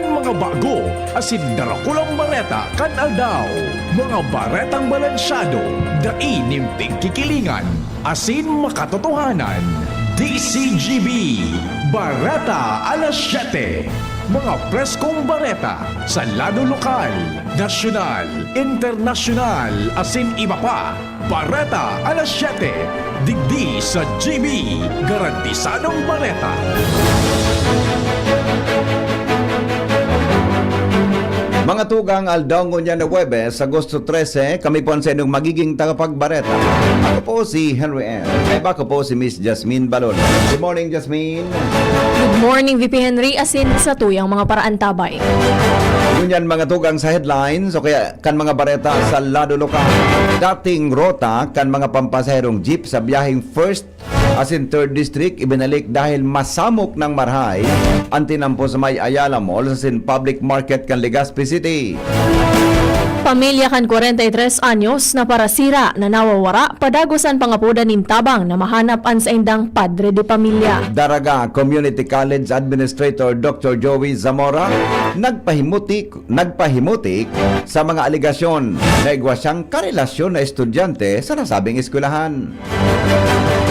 kan mga bago, asin darakulang bareta kan aldaw. Mga baretang balansyado, daing kikilingan, asin makatotohanan. DCGB, Bareta alas 7. Mga preskong bareta sa lado lokal, nasyonal, internasyonal, asin iba pa. Bareta alas 7. Digdi sa GB, garantisadong bareta. Mga tugang aldaw ngunya na Webes, Agosto 13, kami po ang sa inyong magiging tagapagbareta. Ako po si Henry M. Kaya ako po si Miss Jasmine Balon. Good morning, Jasmine. Good morning, VP Henry. Asin sa tuyang mga paraan tabay. Ngunyan mga tugang sa headlines o kaya kan mga bareta sa lado lokal. Dating rota kan mga pampasaherong jeep sa biyaheng 1st asin 3rd District ibinalik dahil masamok ng marhay ang tinampo sa may Ayala Mall sa public market kan Legazpi City. Pamilya kan 43 anyos na parasira na nawawara padagosan pangapuda nin tabang na mahanap an sa indang padre de pamilya. Daraga Community College Administrator Dr. Joey Zamora nagpahimutik sa mga aligasyon na igwa siyang karelasyon na estudyante sa nasabing eskwelahan.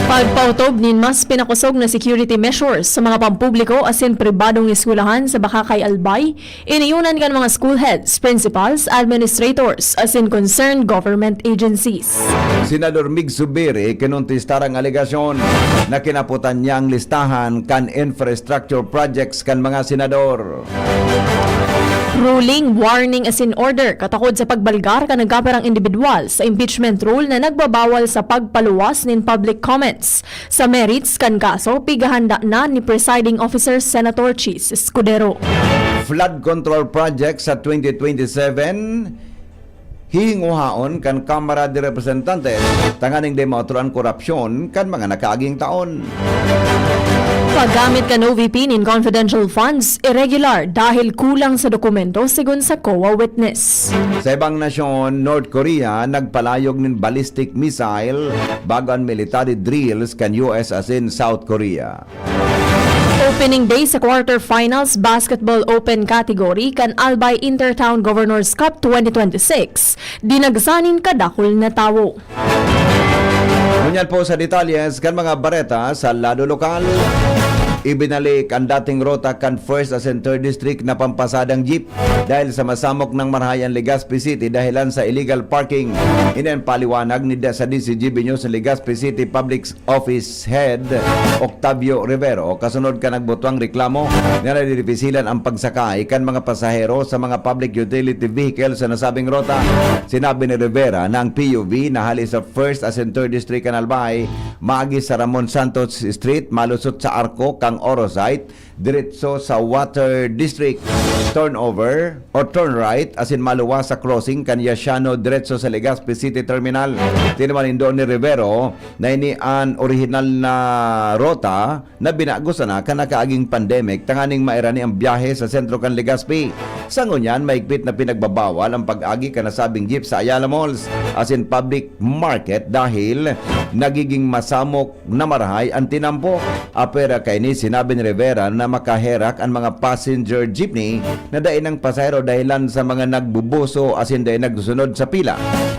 Pagpautob nin mas pinakusog na security measures sa mga pampubliko asin pribadong eskwelahan sa Bakakay Albay, iniyunan kan mga school heads, principals, administrators asin concerned government agencies. Senador Mig Zubiri kinuntis tarang aligasyon na kinaputan niya ang listahan kan infrastructure projects kan mga senador. Ruling, warning asin order katakod sa pagbalgar ka nagkaperang individual sa impeachment rule na nagbabawal sa pagpaluwas nin public comments. Sa merits kan kaso, pigahanda na ni Presiding Officer Senator Chis Escudero. Flood control project sa 2027 hihinguhaon kan Kamara de Representantes tanganing de mauturan korupsyon kan mga nakaaging taon. Paggamit ka no VP nin confidential funds, irregular dahil kulang sa dokumento sigun sa COA witness. Sa ibang nasyon, North Korea nagpalayog ng ballistic missile bago ang military drills kan US as in South Korea. Opening day sa quarterfinals basketball open category kan Albay Intertown Governors Cup 2026, dinagsanin kadakol na tawo. Ngunyan po sa detalyes kan mga bareta sa lado lokal. Ibinalik ang dating rota kan 1st as in 3rd District na pampasadang jeep dahil sa masamok ng Marhayan, Legazpi City dahilan sa illegal parking. Inan paliwanag ni sa DCGB News sa Legazpi City Public Office Head Octavio Rivero. Kasunod ka nagbutwang reklamo na nadidipisilan ang pagsakay kan mga pasahero sa mga public utility vehicle sa nasabing rota. Sinabi ni Rivera na ang PUV na hali sa 1st as in 3rd District kan Albay maagi sa Ramon Santos Street malusot sa Arco kang Orozite diretso sa Water District turnover or turn right asin maluwa sa crossing kan Yasiano diretso sa Legazpi City Terminal. Tinaman indo ni Rivero na ini ang original na rota na binagusan na kan nakaaging pandemic tanganing mairani ang biyahe sa sentro kan Legazpi. Sa ngunyan maigpit na pinagbabawal ang pag-agi kan nasabing jeep sa Ayala Malls asin public market dahil nagiging masamok na marahay ang tinampo. Apera kay ni sinabi ni Rivera na makaherak ang mga passenger jeepney na dain ng pasahero dahilan sa mga nagbubuso asin dain nagsunod sa pila.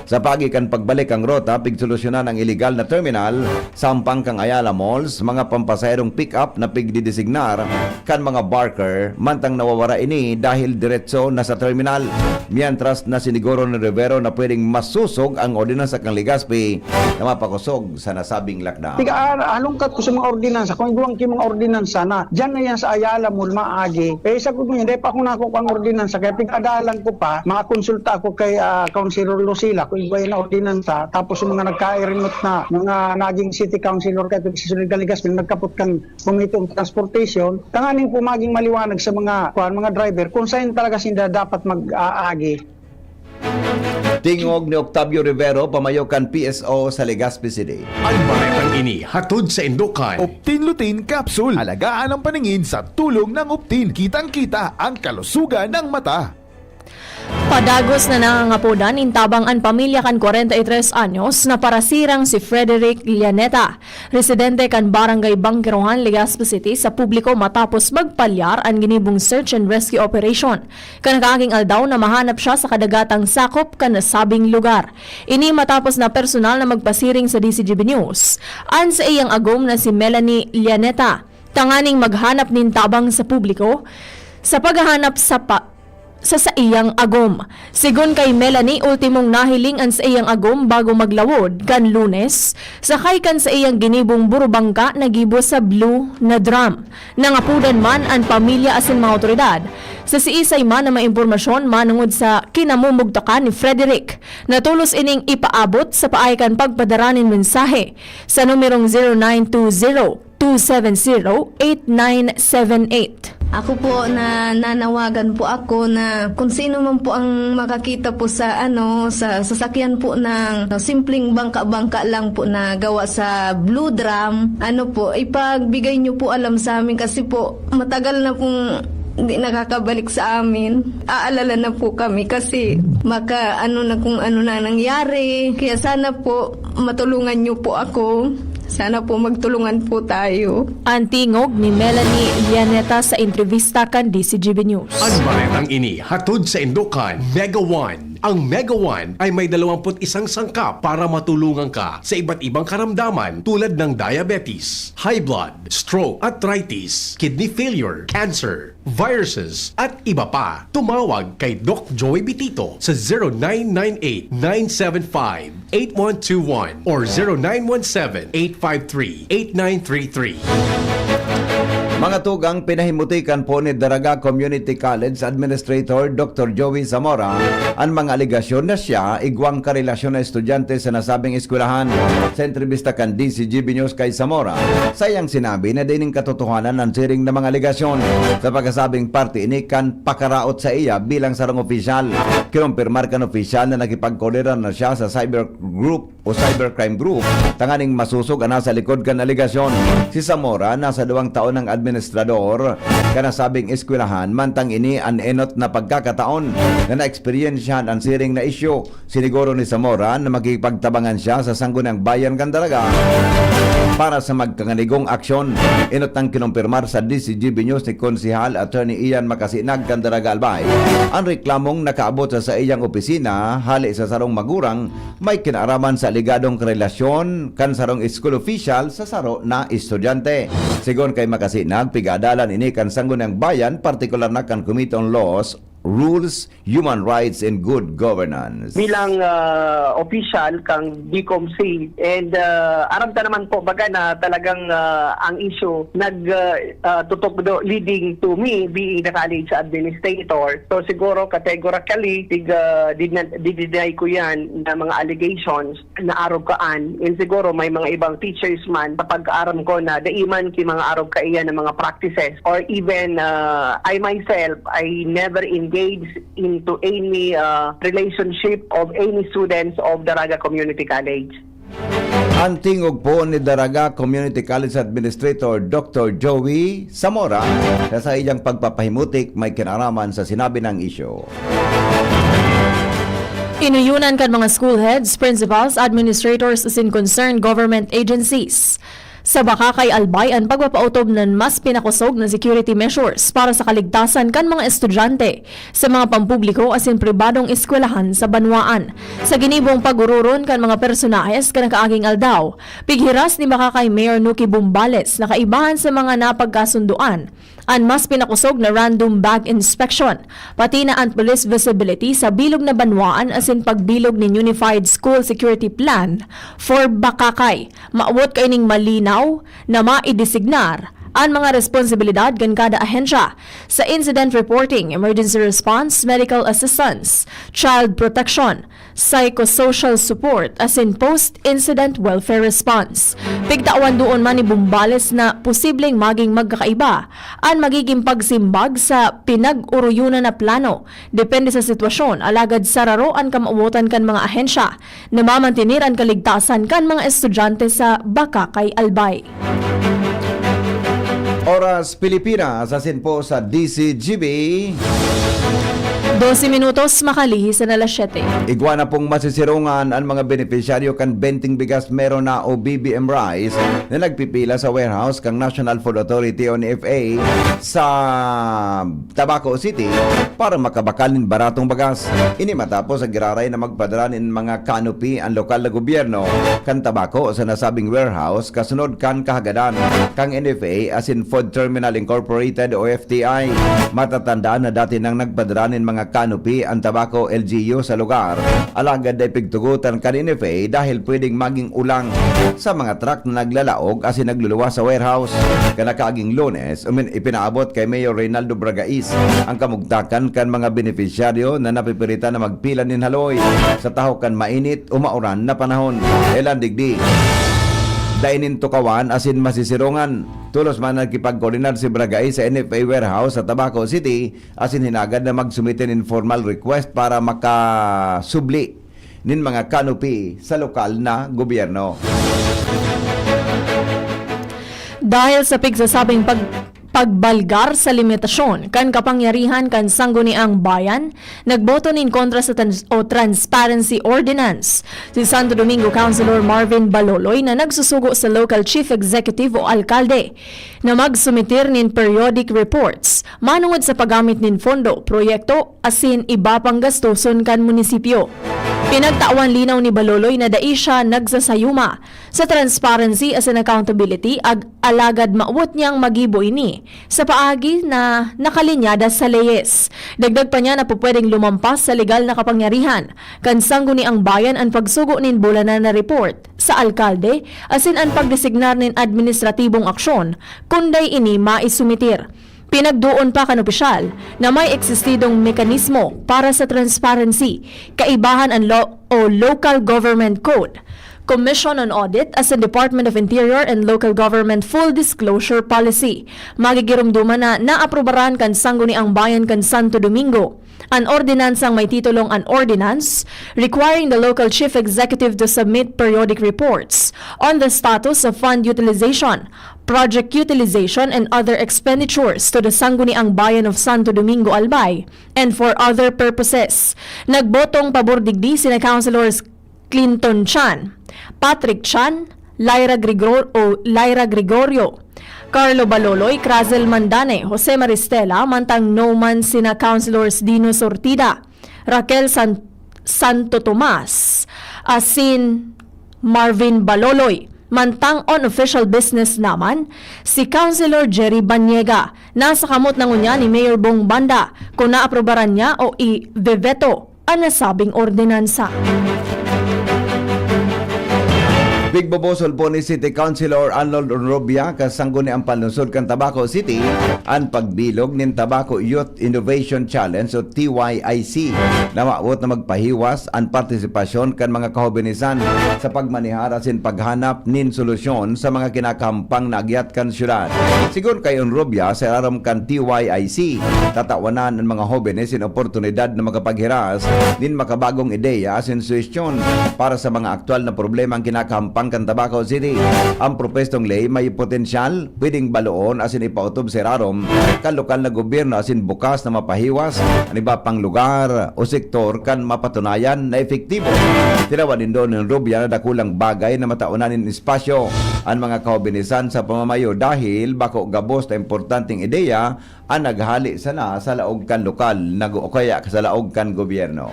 Sa pagikan pagbalik ang rota, pigsolusyonan ang illegal na terminal, sampang kang Ayala Malls, mga pampasaherong pick-up na pigdidesignar kan mga barker, mantang nawawara ini dahil diretso na sa terminal. Mientras na siniguro ni Rivero na pwedeng masusog ang ordinansa kang Legazpi na mapakusog sa nasabing lockdown. Alungkat ko sa mga ordinansa, kung iguang ki mga ordinansa na, dyan na yan sa Ayala Mall, maagi. Sa ko hindi pa ako nako pang ordinansa, kaya pig-adalan ko pa, makakonsulta ako kay Councilor Lucila, kung iguay na ordinansa, tapos yung mga nagka-remote na, mga naging city councilor kaya pag-sisunod ka Legazpi, nagkapot kang Committee on Transportation, tanganing po maging maliwanag sa mga driver, kung saan talaga sila dapat mag-aagi. Tingog ni Octavio Rivero, pamayokan PSO sa Legazpi City. Ang baretang ini hatod sa Indukan. Optin Lutein Capsule. Alagaan ang paningin sa tulong ng Optin. Kitang-kita ang kalusugan ng mata. Padagos na nangangapodan intabang ang pamilya kan 43 anyos na parasirang si Frederick Llaneta, residente kan Barangay Bangkirohan, Legazpi City sa publiko matapos magpalyar ang ginibong search and rescue operation. Kanakaaging aldaw na mahanap siya sa kadagatang sakop kan nasabing lugar. Ini matapos na personal na magpasiring sa DCGB News. An sa iyang agom na si Melanie Llaneta, tanganing maghanap nintabang sa publiko sa paghahanap sa iyang agom. Sigon kay Melanie, ultimong nahiling ang sa iyang agom bago maglawod kan Lunes, sakay kan sa iyang ginibong burubangka na gibo sa blue na drum. Nangapudan man ang pamilya asin mga otoridad. Sa siisay man na maimpormasyon manungod sa kinamumugtakan ni Frederick, natulos ining ipaabot sa paaykan pagpadaranin mensahe sa numerong 0920-270-8978. Ako po na nanawagan po ako na kung sino man po ang makakita po sa sa sasakyan po ng simpleng bangka-bangka lang po na gawa sa blue drum, po ipagbigay niyo po alam sa amin kasi po matagal na pong hindi nakakabalik sa amin. Aalala na po kami kasi na kung ano na nangyari. Kaya sana po matulungan niyo po ako. Sana po magtulungan po tayo. Antingog ni Melanie Llaneta sa entrevista kan DCGB News. Ang baretang ini hatod sa Indokan Mega One. Ang Mega One ay may 21 sangkap para matulungan ka sa iba't ibang karamdaman tulad ng diabetes, high blood, stroke, arthritis, kidney failure, cancer, viruses, at iba pa. Tumawag kay Doc Joey Bitito sa 0998-975-8121 or 0917-853-8933. Mga tugang pinahimutikan po ni Daraga Community College Administrator Dr. Joey Zamora ang mga aligasyon na siya igwang karelasyon na estudyante sa nasabing eskwelahan. Sa entrevista kan DCGB News kay Zamora, sayang sinabi na dining katotohanan ng siring na mga aligasyon. Sa pagkasabing parte ini kan pakaraot sa iya bilang sarang opisyal. Kinumpirmar kan opisyal na nakipagkoleran na siya sa cyber group o cybercrime group. Tanganing masusog ana sa likod kan aligasyon. Si Zamora nasa 2 taon ng administrador kanasabing eskwelahan, mantang ini an enot na pagkakataon na na-experiensyahan ang siring na isyu. Siniguro ni Zamora na magkipagtabangan siya sa sanggunang bayan Candaraga para sa magkanganigong aksyon. Enot nang kinumpirmar sa DCGB News ni Konsihal Attorney Ian Makasinag Candaraga Albay ang reklamong nakaabot sa iyang opisina hali sa sarong magurang may kinaaraman sa ligadong relasyon kan sarong school official sa saro na estudyante. Sigon kay Makasinag, pigadalan ini kan sanggunang bayan, partikular na kan Committee on Laws, Rules, Human Rights, and Good Governance. Bilang official kang DCOMC and aram ta naman po baga na talagang ang issue tutok leading to me being the college administrator. So siguro categorically didinay ko yan na mga allegations na arog kaan, and siguro may mga ibang teachers man kapag aram ko na daiman ki mga arog kaiyan ng mga practices, or even I myself, I never engaged into any relationship of any students of Daraga Community College. Ang tingog po ni Daraga Community College Administrator Dr. Joey Zamora sa iyang pagpapahimutik may kinaraman sa sinabi ng isyo. Inuyunan kan mga school heads, principals, administrators asin concerned government agencies sa Bakakay Albay ang pagpapautob ng mas pinakusog na security measures para sa kaligtasan kan mga estudyante sa mga pampubliko asin pribadong eskwelahan sa Banwaan. Sa ginibong pagururon kan mga personahes kan nakaaging aldaw, pighiras ni Bakakay Mayor Nuki Bumbales na kaibahan sa mga napagkasunduan ang mas pinakusog na random bag inspection, pati na ang police visibility sa bilog na Banwaan asin pagbilog ni Unified School Security Plan for Bakakay. Maawot kaining malinaw na maidesignar ang mga responsibilidad gan kada ahensya sa incident reporting, emergency response, medical assistance, child protection, psychosocial support, as in post-incident welfare response. Pigtawan doon man ni Bumbales na posibleng maging magkakaiba ang magiging pagsimbag sa pinag-uruyunan na plano. Depende sa sitwasyon, alagad sararo ang kamauotan kan mga ahensya na mamantinir ang kaligtasan kan mga estudyante sa Bakakay Albay. Oras Pilipinas, asin po sa DCGB. 12 minutos makalihi sa alas 7. Igwa na pong masisirungan ang mga benepisyaryo kan benting bigas meron na o BBM Rice na nagpipila sa warehouse kang National Food Authority o NFA sa Tabaco City para makabakalin baratong bagas. Ini matapos ang giraray na magpadala ng mga canopy ang lokal na gobyerno kan Tabaco sa nasabing warehouse kasunod kan kahagadan kang NFA as in Food Terminal Incorporated o FTI. Matatandaan na dati nang nagpadala ng mga canopy ang Tabaco LGU sa lugar. Alagad ay pigtugutan kan NFA dahil pwedeng maging ulang sa mga truck na naglalaog as in nagluluwas sa warehouse. Kanakaaging Lunes, ipinaabot kay Mayor Reynaldo Bragais ang kamugtakan kan mga benepisyaryo na napipilitan na magpila nin haloy sa taho kan mainit o mauran na panahon. Elan digdi dainin tukawan asin masisirungan. Tulos man nagkipag-coordinar si Bragay sa NFA warehouse sa Tabaco City asin hinagad na magsumite ng formal request para makasubli nin mga canopy sa lokal na gobyerno. Dahil sa pigsasabing pagbalgar sa limitasyon kan kapangyarihan kan sangguniang bayan, nagboto nin kontra sa Transparency Ordinance si Santo Domingo Councilor Marvin Baloloy na nagsusugo sa local chief executive o alkalde na magsumitir nin periodic reports manungod sa paggamit nin fondo, proyekto asin iba pang gastuson kan munisipyo. Pinagtawan linaw ni Baloloy na dai siya nagsasayuma sa transparency as an accountability ag alagad maawot niyang magibo ini sa paagi na nakalinyada sa leyes. Dagdag pa niya na pupwedeng lumampas sa legal na kapangyarihan kan sangguni ang bayan ang pagsugo nin bulanan na report sa alkalde asin ang pagdesignar nin administratibong aksyon kunday ini maisumitir. Pinagduon pa kan opisyal na may eksistidong mekanismo para sa transparency, kaibahan ang Local Government Code, Commission on Audit as in Department of Interior and Local Government Full Disclosure Policy. Magigirumduman na naaprobaran kan sangguniang bayan kan Santo Domingo an ordinansang may titulong An Ordinance requiring the local chief executive to submit periodic reports on the status of fund utilization, project utilization, and other expenditures to the Sangguniang Bayan of Santo Domingo, Albay, and for other purposes. Nagbotong pabor digdi sina Councilors Clinton Chan, Patrick Chan, Lyra Gregorio, Carlo Baloloy, Crazel Mandane, Jose Maristela, mantang no man sina Councilors Dino Sortida, Raquel Santo Tomas, asin Marvin Baloloy. Mantang on official business naman, si Councilor Jerry Banyega. Nasa kamot ng unya ni Mayor Bong Banda kung naaprobaran niya o i-veto ang nasabing ordinansa. Big bobosol po ni City Councilor Arnold Onrobia kasangguni ang panunsod kan Tabaco City ang pagbilog nin Tabaco Youth Innovation Challenge o TYIC na maawot na magpahiwas ang partisipasyon kan mga kahobinisan sa pagmanihar asin paghanap nin solusyon sa mga kinakampang na agyat kan syudad. Sigur kay Onrobia sa araram kan TYIC tatawanan ang mga hobenes in oportunidad na makapaghiras nin makabagong ideya asin suwestyon para sa mga aktual na problema ang kinakampang kan Tabaco City. Ang propestong lay may potensyal pwedeng baloon asin ipautob si rarom kan lokal na gobyerno asin bukas na mapahiwas ang iba pang lugar o sektor kan mapatunayan na efektibo. Tinawanin doon ng Rubia na dakulang bagay na mataunanin espasyo ang mga kahobinisan sa pamamayo dahil bako gabos na importanteng ideya ang naghali sana sa laog kan lokal o kaya sa laog kan gobyerno.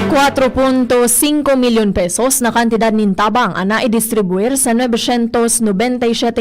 4.5 milyon pesos na kantidad nin tabang ang naidistribuir sa 997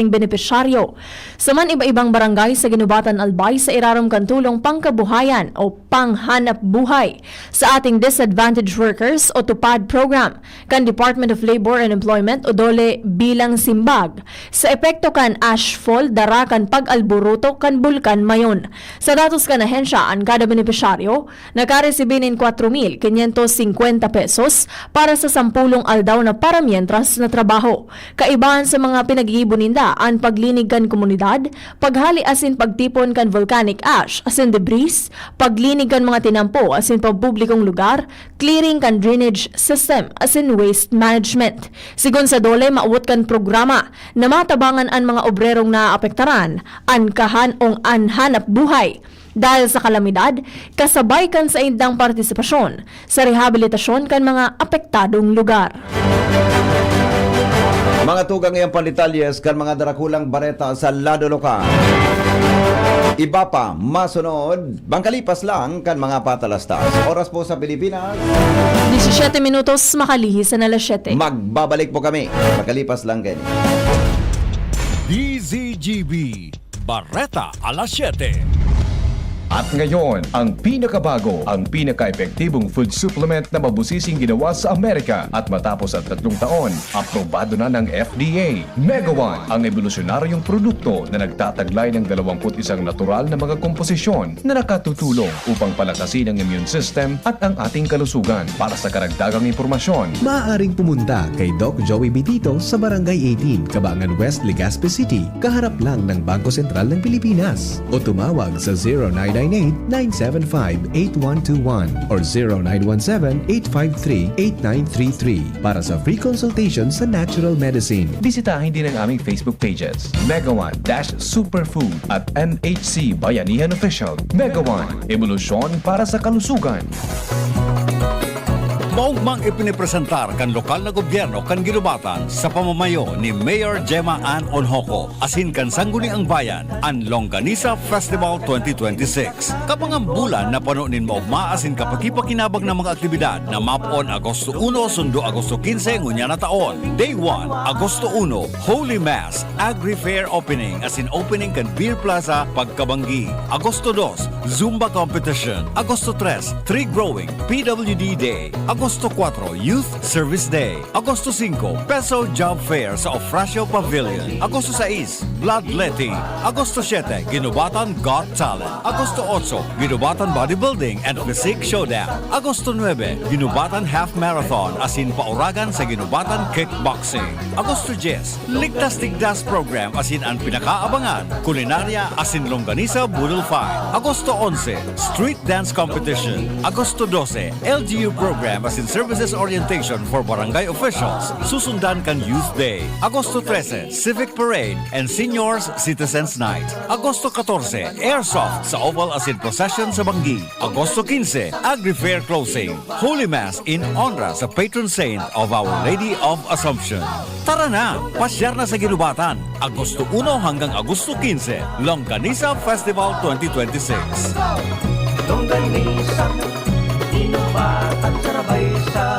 benepisyaryo sa man iba-ibang barangay sa Ginubatan, Albay sa irarom kantulong pangkabuhayan o panghanap buhay sa ating disadvantaged workers o TUPAD program kan Department of Labor and Employment o DOLE bilang simbag sa epekto kan ashfall dara kan pag-alburuto kan bulkan mayon. Sa datos kan ahensya ang kada benepisyaryo nakaresibi nin 4,500 50 pesos para sa 10 aldaw na paramientras na trabaho. Kaibahan sa mga pinag-iibon ninda ang paglinig kan komunidad, paghali asin pagtipon kan volcanic ash asin debris, paglinig kan mga tinampo asin pampublikong lugar, clearing kan drainage system asin waste management. Sigon sa dole maawot kan programa na matabangan ang mga obrerong naapektaran, ankahan ong anhanap buhay. Dahil sa kalamidad, kasabay kan sa indang partisipasyon sa rehabilitasyon kan mga apektadong lugar. Mga tugang iyang panlitalyes kan mga darakulang bareta sa lado lokal. Iba pa, masunod, bangkalipas lang kan mga patalastas. Oras po sa Pilipinas. 17 minutos makalihis na alas 7. Magbabalik po kami. Makalipas lang kayo. DZGB Bareta alas 7. At ngayon, ang pinakabago, ang pinaka-epektibong food supplement na mabusising ginawa sa Amerika at matapos ang 3 taon, aprobado na ng FDA. Mega One, ang evolusyonaryong produkto na nagtataglay ng 21 natural na mga komposisyon na nakatutulong upang palakasin ang immune system at ang ating kalusugan. Para sa karagdagang impormasyon, Maaaring pumunta kay Doc Joey Bitito sa Barangay 18, Cabangan West, Legazpi City, kaharap lang ng Bangko Sentral ng Pilipinas. O tumawag sa 0998-975-8121 or 0917-853-8933 para sa free consultation sa natural medicine. bisitahin din ang aming Facebook pages, Mega One-Superfood at NHC Bayanihan Official. Mega One, evolusyon para sa kalusugan. Maugmang ipinipresentar kan lokal na gobyerno kan ginubatan sa pamamayo ni Mayor Gemma Ann Onhoco asin kan sangguniang bayan ang Longganisa Festival 2026. Kapang ang bulan na panunin maugma asin kapakipakinabag ng mga aktibidad na mapon Agosto 1 sundo Agosto 15 ngunya na taon. Day 1, Agosto 1, Holy Mass, Agri-Fair Opening asin opening kan Beer Plaza Pagkabanggi. Agosto 2, Zumba Competition. Agosto 3, Tree Growing, PWD Day. Agosto 4, Youth Service Day. Agosto 5, Peso Job Fair sa Ofracio Pavilion. Agosto 6, Bloodletting. Agosto 7, Ginubatan Got Talent. Agosto 8, Ginubatan Bodybuilding and Physique Showdown. Agosto 9, Ginubatan Half Marathon asin pauragan sa Ginubatan Kickboxing. Agosto 10, Ligtas Tigdas Program asin ang pinakaabangan, kulinarya asin Longganisa Boodle Fight. Agosto 11, Street Dance Competition. Agosto 12, LGU Program asin Services Orientation for Barangay Officials. Susundan kan Youth Day. Agosto 13, Civic Parade and Seniors Citizens Night. Agosto 14, Airsoft sa Oval asin Procession sa Banggi. Agosto 15, Agri-Fair Closing. Holy Mass in honor sa patron saint of Our Lady of Assumption. Tara na, pasyar na sa Ginubatan. Agosto 1 hanggang Agosto 15, Longganisa Festival 2026. Longganisa, Ginubatan, sarabay sa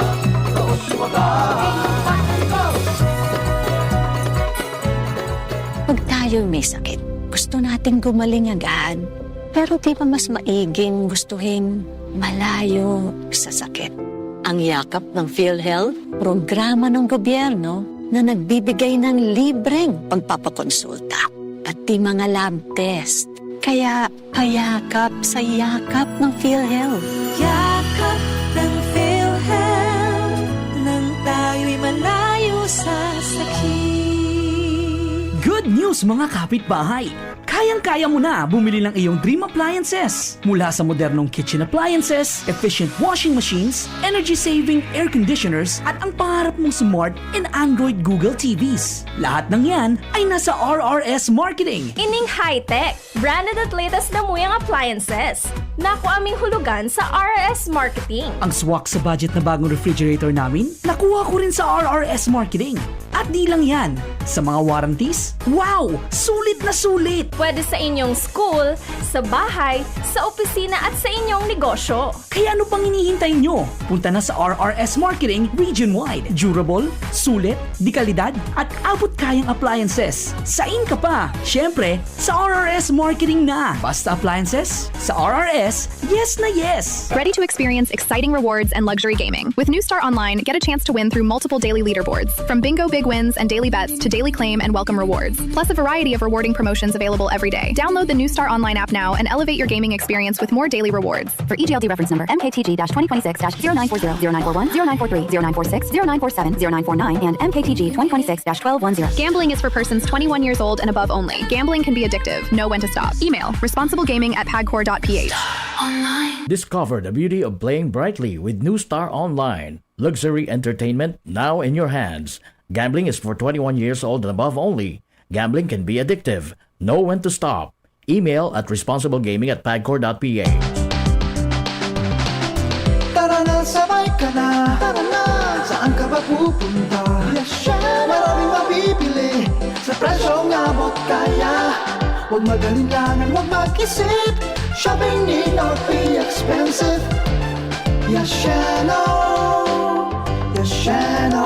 Pag tayo may sakit, gusto nating gumaling agad. Pero di ba mas maiging gustuhin malayo sa sakit? Ang yakap ng PhilHealth, programa ng gobyerno na nagbibigay ng libreng pagpapakonsulta pati mga lab test. Kaya payakap sa yakap ng PhilHealth. yakap ng PhilHealth nang tayo'y malayo sa sakit. Good news mga kapitbahay! Kayang-kaya mo na bumili ng iyong dream appliances. Mula sa modernong kitchen appliances, efficient washing machines, energy-saving air conditioners, at ang pangarap mong smart and Android Google TVs. Lahat ng yan ay nasa RRS Marketing. Ining high-tech, branded at latest na muyang appliances. Naku aming hulugan sa RRS Marketing. Ang swak sa budget na bagong refrigerator namin, nakuha ko rin sa RRS Marketing. At di lang yan, sa mga warranties, wow! Sulit na sulit! Pwede sa inyong school, sa bahay, sa opisina at sa inyong negosyo. Kaya ano pang hinihintay nyo? Punta na sa RRS Marketing region-wide. Durable, sulit, di kalidad, at abot kayang appliances. Sain ka pa! Siyempre, sa RRS Marketing na! Basta appliances, sa RRS, yes na yes! Ready to experience exciting rewards and luxury gaming. With New Star Online, get a chance to win through multiple daily leaderboards. From Bingo Big wins and daily bets to daily claim and welcome rewards, plus a variety of rewarding promotions available every day. Download the New Star Online app now and elevate your gaming experience with more daily rewards. For EGLD reference number MKTG-2026-0940, 0940, 0943, 0946, 0947, 0949, and MKTG 2026-1210. Gambling is for persons 21 years old and above only. Gambling can be addictive. Know when to stop. Email responsiblegaming@pagcor.ph. Discover the beauty of playing brightly with New Star Online. Luxury entertainment now in your hands. Gambling is for 21 years old and above only. Gambling can be addictive. Know when to stop. Email at responsiblegaming@pagcor.ph. Tara na, sabay ka na. Tara na, saan ka ba pupunta? Maraming mabibili sa presyong abot kaya. Huwag magalinlangan, huwag mag-isip. Shopping need not be expensive. Yashano Mall. Yashano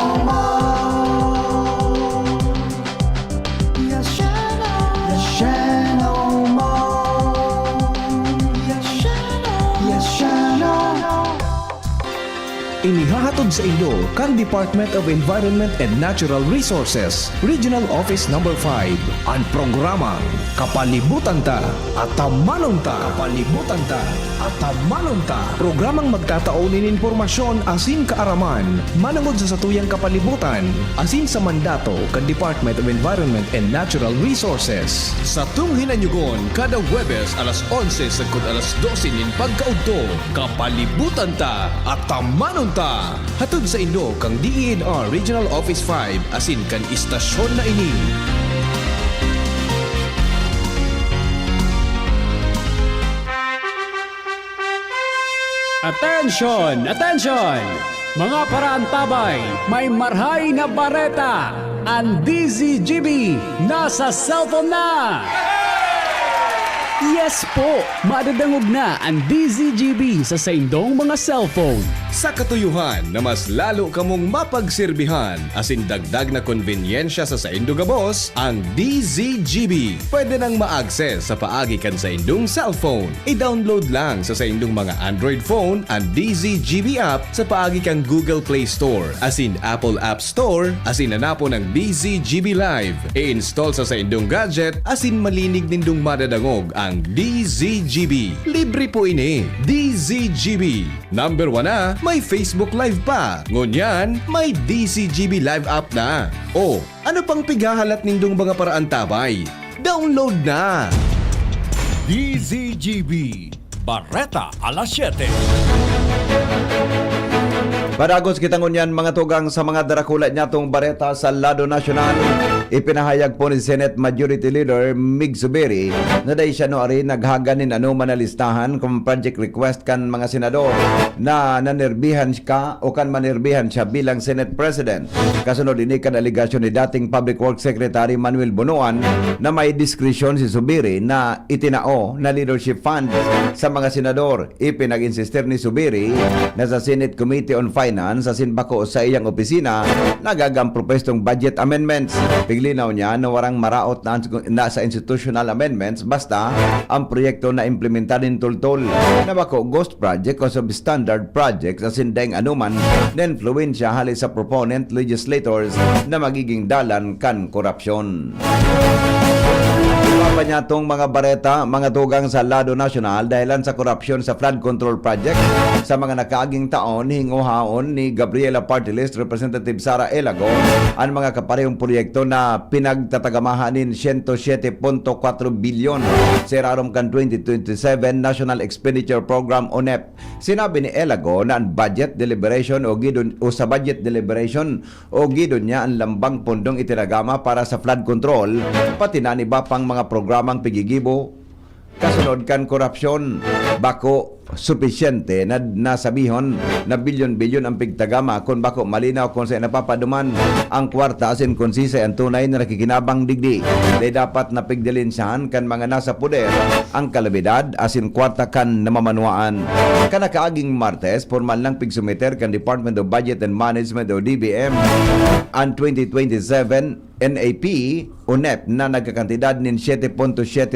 Mall. Yashano. Inihahatod sa inyo kang Department of Environment and Natural Resources, Regional Office No. 5, ang programang Kapalibutan Ta at Tamanong Ta. Kapalibutan Ta at Tamanong Ta. Programang magtataunin informasyon asin kaaraman, manangod sa satuyang kapalibutan, asin sa mandato kang Department of Environment and Natural Resources. Sa tunghinanyugon, kada Huwebes alas 11 sagkod alas 12 nin pagkaudto, Kapalibutan Ta at Tamanong Ta. Hatod sa inyo kang DENR Regional Office 5 asin kan istasyon na ini. Attention! Attention! Mga parantabay, may marhay na bareta! Ang DZGB nasa cellphone na! Yes po! Madadangog na ang DZGB sa saindong mga cellphone. Sa katuyuhan na mas lalo kamong mapagserbihan asin dagdag na konbenyensya sa saindong gabos, ang DZGB pwede nang ma-access sa paagi kan sa indong cellphone. I-download lang sa saindong mga Android phone ang DZGB app sa paagi kang Google Play Store asin Apple App Store asin hanapo ng DZGB Live. I-install sa saindong gadget asin malinig nindong madadangog ang DZGB. Libre po ini. DZGB. Number 1 na, may Facebook Live pa. Ngunyan, may DZGB Live app na. O, ano pang pigahalat nindong mga paraan tabay? Download na! DZGB Barreta alas 7. Padagos kita ngunyan mga tugang sa mga darakula niya tong bareta sa lado nasyonal. Ipinahayag po ni Senate Majority Leader Mig Zubiri na dahil siya noari naghaganin manalistahan kung project request kan mga senador na nanirbihan ka o kan manirbihan siya bilang Senate President. Kasunod ini kan aligasyon ni dating Public Works Secretary Manuel Bunuan na may diskresyon si Zubiri na itinao na leadership fund sa mga senador. Ipinag-insister ni Zubiri na sa Senate Committee on Finance sa sinbako sa iyang opisina nagagampropestong budget amendments. Piglinaw niya na warang maraot na sa institutional amendments basta ang proyekto na implementarin tultol na bako ghost project o substandard projects as in deng anuman na influensya hali sa proponent legislators na magiging dalan kan korupsyon. Pa niya tong mga bareta, mga tugang sa lado nasyonal dahilan sa korupsyon sa flood control project sa mga nakaaging taon hinguhaon ni Gabriela Party List Representative Sara Elago ang mga kaparehong proyekto na pinagtatagamahanin 107.4 bilyon sa rarom kan 2027 National Expenditure Program o NEP. Sinabi ni Elago na ang budget deliberation o sa budget deliberation o gidon niya ang lambang pondong itinagama para sa flood control pati na ni pang mga programang pigigibo kasunod kan korupsyon bako supisyente na nasabihon na bilyon-bilyon ang pigtagama kung bako malinaw kung sa napapaduman ang kwarta asin kung sisa ang tunay na nakikinabang digdi day dapat napigdilinsahan kan mga nasa poder ang kalabidad asin kwarta kan namamanuaan. Kanakaaging Martes formal lang pigsumiter kan Department of Budget and Management o DBM ang 2027 NAP o NEP na nagkakantidad nin 7.7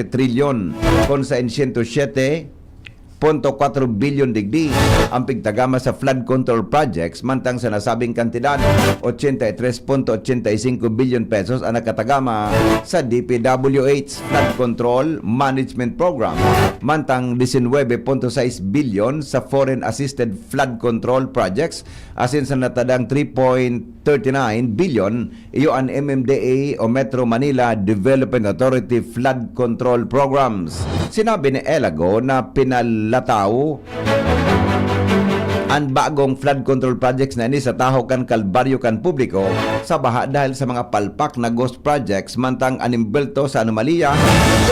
trilyon kung sa 107 billion digdi ang pigtagama sa flood control projects, mantang sa nasabing kantidad 83.85 billion pesos ang nakatagama sa DPWH Flood Control Management Program, mantang 19.6 billion sa foreign assisted flood control projects, asin sa natadang 3.39 billion iyo ang MMDA o Metro Manila Development Authority Flood Control Programs. Sinabi ni Elago na pinalataw ang bagong flood control projects na ini sa taho kan kalbaryo kan publiko sa baha dahil sa mga palpak na ghost projects, mantang animbelto sa anomalya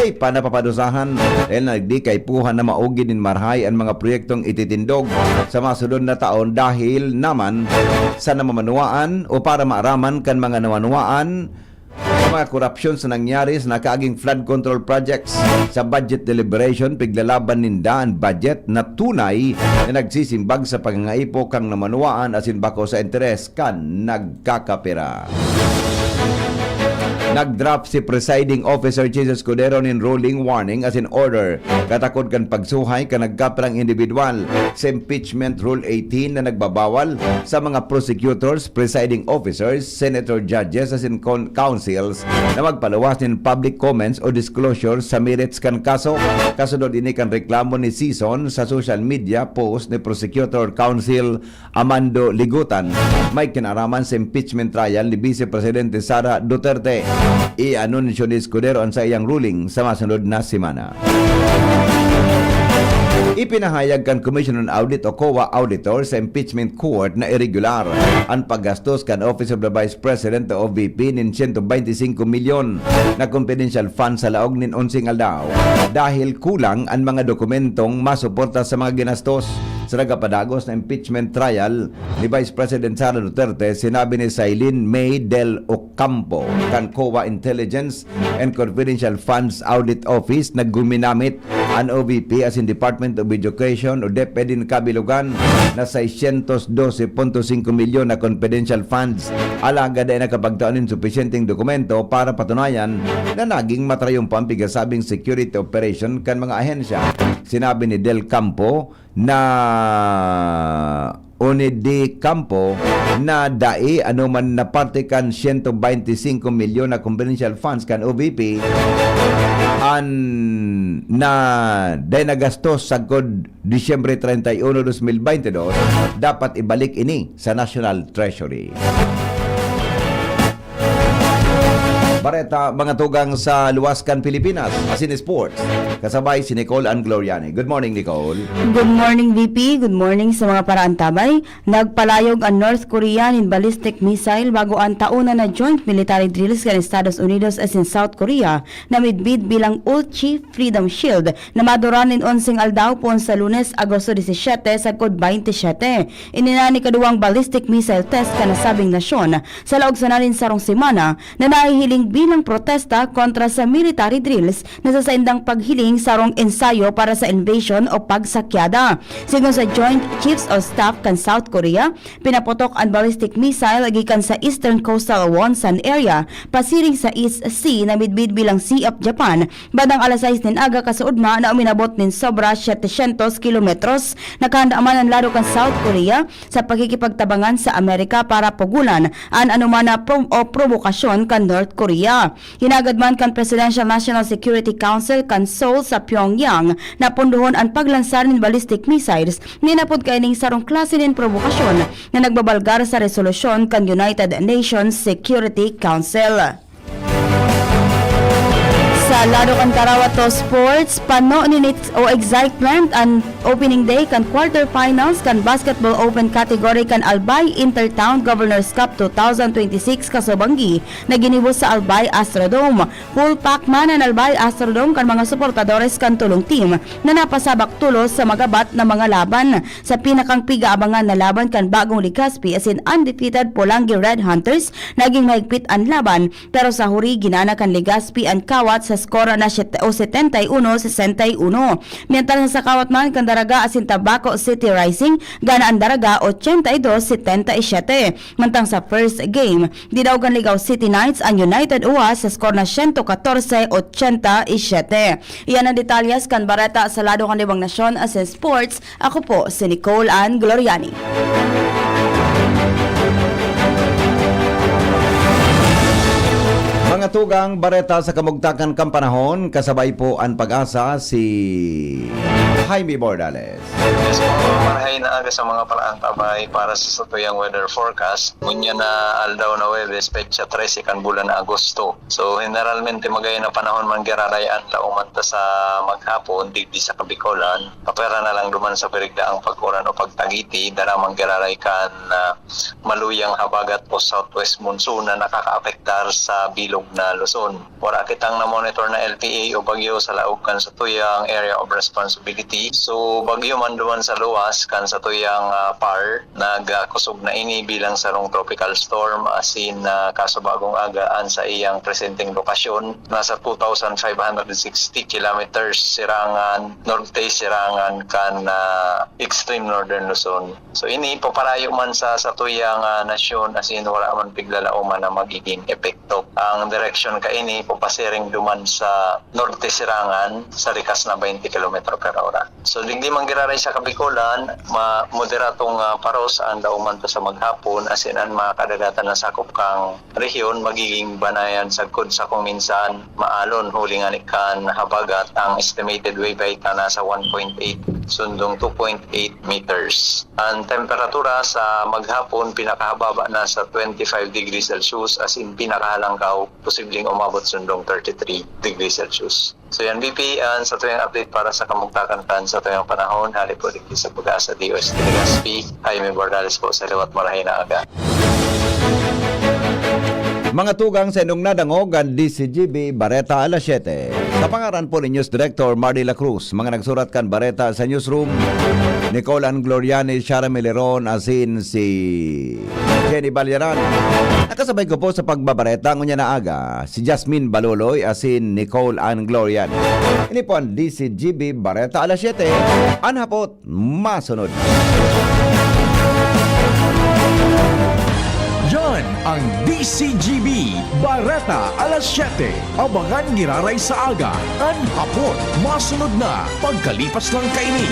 ay panapapadusahan dahil nagdi kay puhan na maugi din marhay ang mga proyektong ititindog sa mga sunod na taon dahil naman sa namamanuaan o para maaraman kan mga namanuaan mga korupsyon sa nangyari sa nakaaging flood control projects. Sa budget deliberation, piglalaban ninda ang budget na tunay na nagsisimbag sa pangangaipo kang namanuaan asin bako sa interes kan nagkakapira. Nag-drop si Presiding Officer Jesus Escudero nin ruling warning as in order katakod kan pagsuhay ka nagkaperang individual sa Impeachment Rule 18 na nagbabawal sa mga prosecutors, presiding officers, senator judges as in councils na magpalawas nin public comments o disclosure sa merits kan kaso. Kasunod ini kan reklamo ni Season sa social media post ni Prosecutor Council Amando Ligutan may kinaraman sa impeachment trial ni Vice Presidente Sara Duterte. I-anunsyo ni Escudero ang sa iyang ruling sa masunod na semana. Ipinahayag kan Commission on Audit o COA auditor sa impeachment court na irregular ang paggastos kan Office of the Vice President o OVP nin 125 milyon na confidential funds sa laog nin 11 aldaw dahil kulang ang mga dokumentong masuporta sa mga ginastos. Sa nagapadagos na impeachment trial ni Vice President Sara Duterte, sinabi ni Sailin May del Ocampo kan COA Intelligence and Confidential Funds Audit Office na guminamit ang OVP as in Department of Education o DepEd in Kabilugan na 612.5 milyon na confidential funds. Alaga dahil nakapagtaanin sufisyenteng dokumento para patunayan na naging matrayumpa ang pigasabing security operation kan mga ahensya. Sinabi ni Del Campo na Onidi Campo na dai anuman na parte kan 125 milyon na confidential funds kan OVP na dahil nagastos sa Disyembre 31, 2022 dapat ibalik ini sa National Treasury. Bareta, mga tugang sa Luwaskan, Pilipinas, asin sports. Kasabay si Nicole Ann Gloriani. Good morning, Nicole. Good morning, VP. Good morning sa mga paraantabay. Nagpalayog ang North Korea nin ballistic missile bago ang tauna na joint military drills kan Estados Unidos as in South Korea na midbid bilang Ulchi Freedom Shield na maduran nin 11 aldaw pon sa Lunes, Agosto 17 sa kod 27. Ininani kaduwang ballistic missile test kan nasabing nasyon sa laog sa narin sarong semana na nahihiling bilang protesta kontra sa military drills na sa saindang paghiling sarong ensayo para sa invasion o pagsakyada. Sigon sa Joint Chiefs of Staff kan South Korea, pinapotok ang ballistic missile gikan sa Eastern Coastal Wonsan area pasiring sa East Sea na midbid bilang Sea of Japan badang alas 6 nin aga kasuudma na uminabot nin sobra 700 kilometros. Nakahandaaman ang laro kan South Korea sa pagkikipagtabangan sa Amerika para pugulan ang anumana provokasyon kan North Korea. Hinagad man kan Presidential National Security Council kan Seoul sa Pyongyang na punduhon ang paglansar ng ballistic missiles ninapod kaining sarong klase ng provokasyon na nagbabalgar sa resolusyon kan United Nations Security Council. Sa lado kan Karawato Sports, pano ni o excitement ang opening day kan quarterfinals kan Basketball Open category kan Albay Intertown Governors Cup 2026 kasubanggi na ginibos sa Albay Astrodome. Full pack man ang Albay Astrodome kan mga suportadores kan tulong team na napasabak tulos sa magabat na mga laban. Sa pinakang piga-abangan na laban kan Bagong Legazpi as in undefeated Pulangi Red Hunters, naging mahigpit ang laban pero sa huri ginana kan Legazpi ang kawat sa skora na 71-61. Mientras sa kawat man kan Daraga asin Tabaco City Rising gana ang Daraga 82-77. Mantang sa first game, didawgan Ligaw City Knights ang United UAS sa skor na 114-87. Iyan ang detalyas kan bareta sa lado kan Libang Nasyon as Sports. Ako po si Nicole Ann Gloriani. Mga tugang bareta sa kamugtakan kang panahon, kasabay po ang pag-asa si Jaime Bordales. Yes po, marahay na aga sa mga paraantabay para sa satuyang weather forecast. Ngunya na aldaw na Webes, petsa 13 kan bulan na Agosto. So, generalmente magaya na panahon man girarayaan lauman ta sa maghapon, digdi sa Kabikolan. Kapera na lang duman sa perigdaang pagkuran o pagtagiti, daramang giraray kan maluyang habagat po southwest monsoon na nakakaapektar sa bilog na Luzon. Wala kitang na-monitor na LPA o bagyo sa laog kan sa tuyang area of responsibility. So, bagyo man duman sa luwas kan sa tuyang PAR, nagkusog na ini bilang sarong tropical storm asin kaso bagong agaan sa iyang presenting lokasyon. Nasa 2,560 kilometers sirangan, norte sirangan kan extreme northern Luzon. So, ini paparayo man sa tuyang nasyon asin wala man piglalauman na magiging epekto. Ang direksyon ka ini papasiring duman sa norte sirangan sa rikas na 20 km per hora. So digdi man giraray sa Kabikolan, moderatong paros ang dauman to sa maghapon asin ang makadagatan na sakop kang rehiyon magiging banayan sagkod sa kung minsan maalon huli nga kan habagat ang estimated wave height na nasa 1.8 sundong 2.8 meters. Ang temperatura sa maghapon pinakahababa na sa 25 degrees Celsius as in pinakahalangkaw posibleng umabot sundong 33 degrees Celsius. So yan BP sa tuyang update para sa kamugtakan kan sa tuyang panahon. Hali po dito sa Pag-asa DOST Legazpi. Jaime Bordales po sa liwat marahay na aga. Mga tugang sa inyong nadangog ang DCGB Bareta alas 7. Sa pangaran po ni News Director Mardy La Cruz, mga nagsurat kan Bareta sa newsroom, Nicole Ann Gloriani, Shara Meleron, asin si Jenny Balyaran. Nakasabay ko po sa pagbabareta ngunya na aga, si Jasmine Baloloy, asin Nicole Ann Gloriani. Ini po ang DCGB Bareta alas 7. Anhapot, masunod. Yan ang DCGB Bareta alas 7. Abangan giraray sa aga, an hapon, masunod na pagkalipas ng kaini.